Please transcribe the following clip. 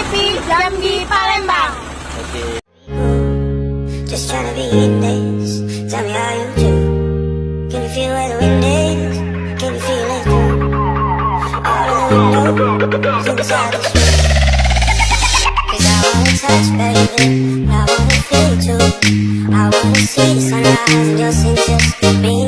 TV Jambi Palembang. Okay. Just trying to be in this. Tell me how you do. Can you feel where the wind is? Can you feel it through all of the windows inside this room? 'Cause I wanna touch, baby. I wanna feel you too. I wanna see the sunrise and your skin just me.